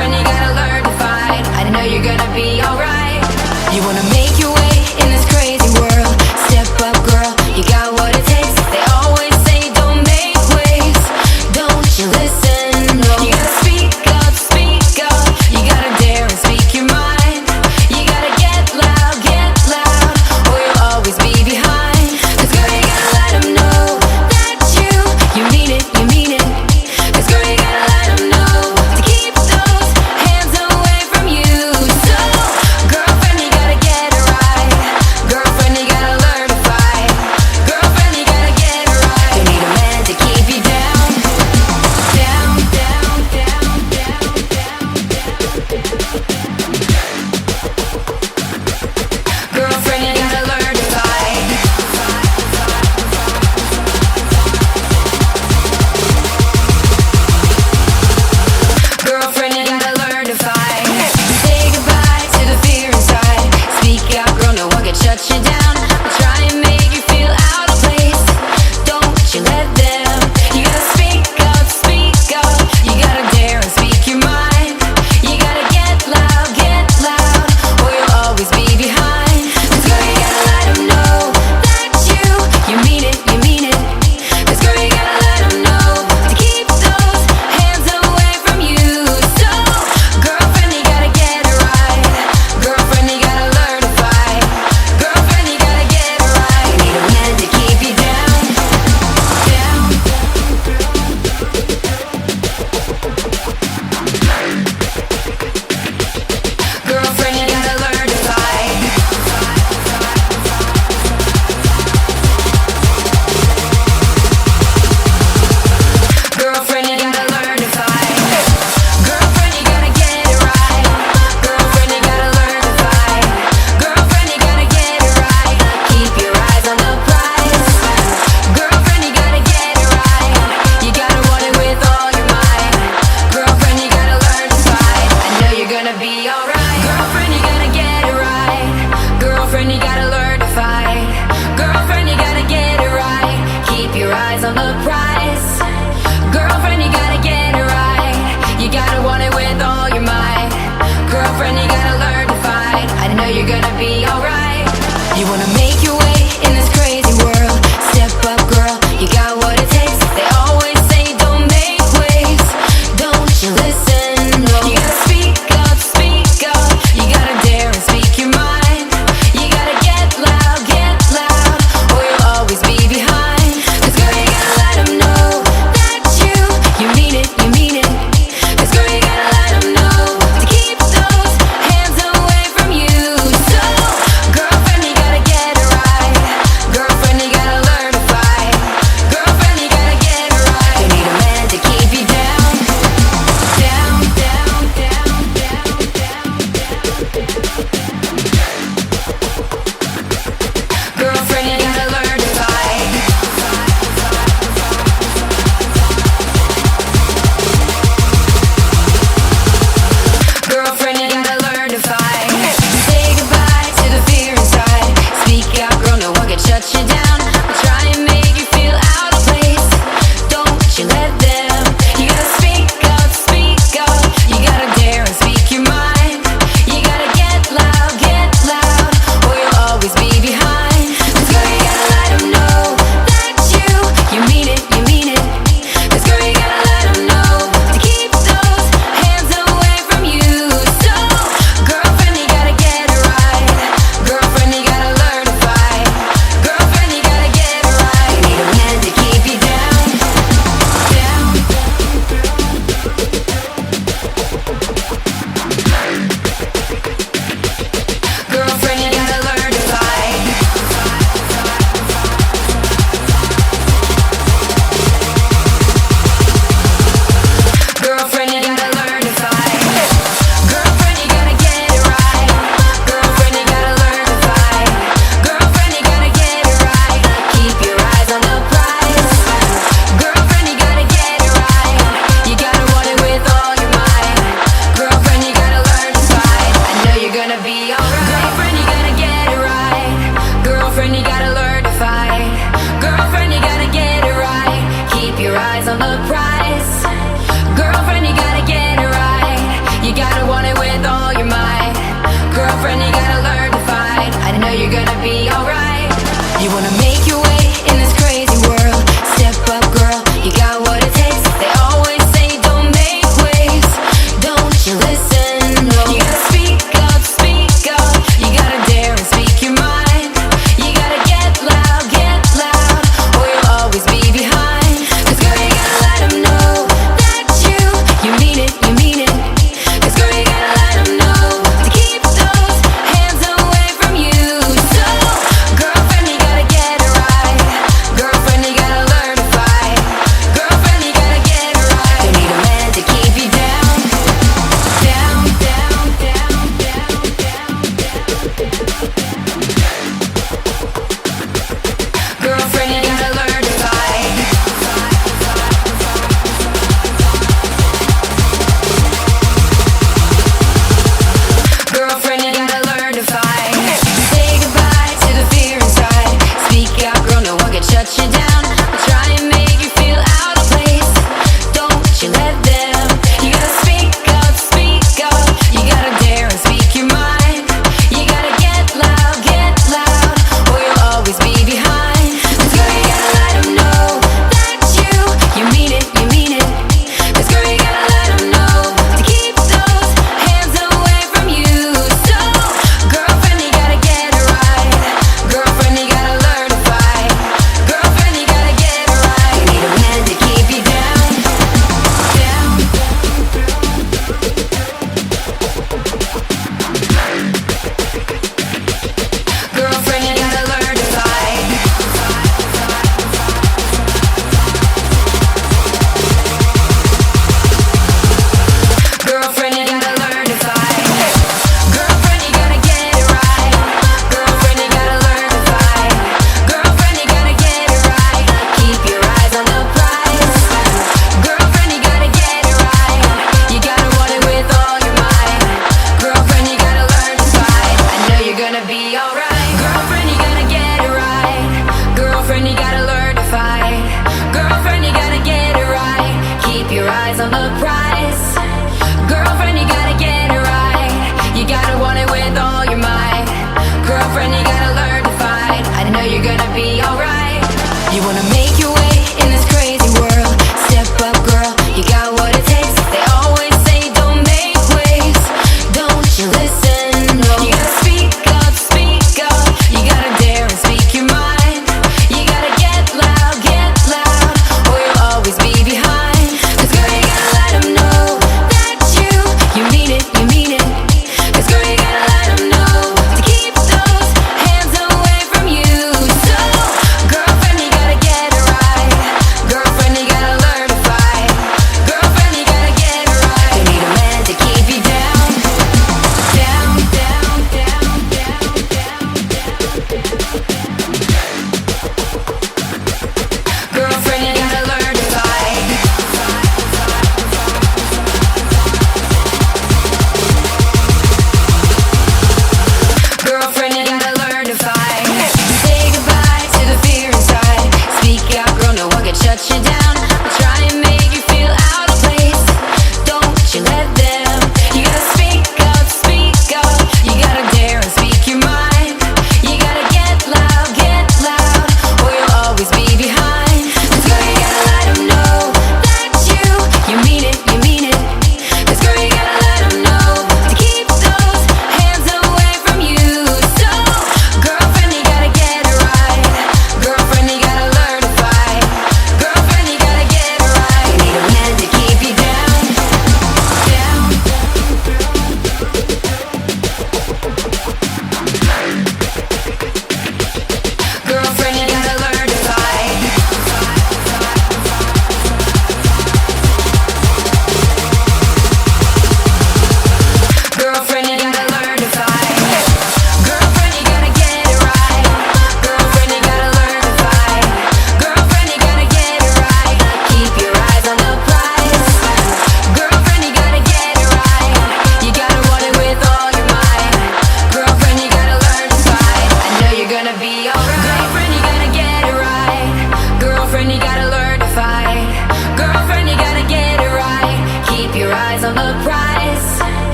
Girlfriend, you gotta learn to fight. I know you're gonna be alright. You wanna make your way in this crazy world. Step up, girl, you got what it takes. They always say don't make waves. Don't you listen, no. You gotta speak up, speak up. You gotta dare and speak your mind. You gotta get loud, or you'll always be behind. Cause girl, you gotta let them know that you mean it, you mean it. Cause girl, you gotta let them know to keep those hands away from you. So, girlfriend, you gotta get it right. Girlfriend, you gotta learn to fight. Girlfriend, you gotta get it right. You need a man to keep you down. Down, down, down, down, down, girlfriend, you gotta learn to fight. Girlfriend, you gotta learn to fight. Say goodbye to the fear inside. Speak out, girl, no one can shut you down. They'll try and make you feel out of place. Don't you let them. You gotta speak up, you gotta dare and speak your mind. You gotta get loud, or you'll always be behind. Cause girl, you gotta let them know that you mean it, you mean it. Cause girl, you gotta let them know to keep those hands away from you. So, girlfriend, you gotta get it right. Girlfriend, you gotta learn to fight. Girlfriend, you gotta get it right. You need a man to keep you down. Down. Girlfriend, you gotta learn to fight. Girlfriend, you gotta learn to fight. Girlfriend, you gotta get it right. Girlfriend, you gotta learn to fight. Girlfriend, you gotta get it right. Keep your eyes on the prize. Girlfriend, you gotta get it right. You gotta want it with all your might. Girlfriend, you gotta learn to fight. I know you're gonna be alright. Girlfriend, you gotta get it right. Girlfriend, you gotta learn to fight. Girlfriend, you gotta get it right. Keep your eyes on the prize. Girlfriend, you gotta get it right. You gotta want it with all your might. Girlfriend, you gotta learn to fight. I know you're gonna be alright. You wanna make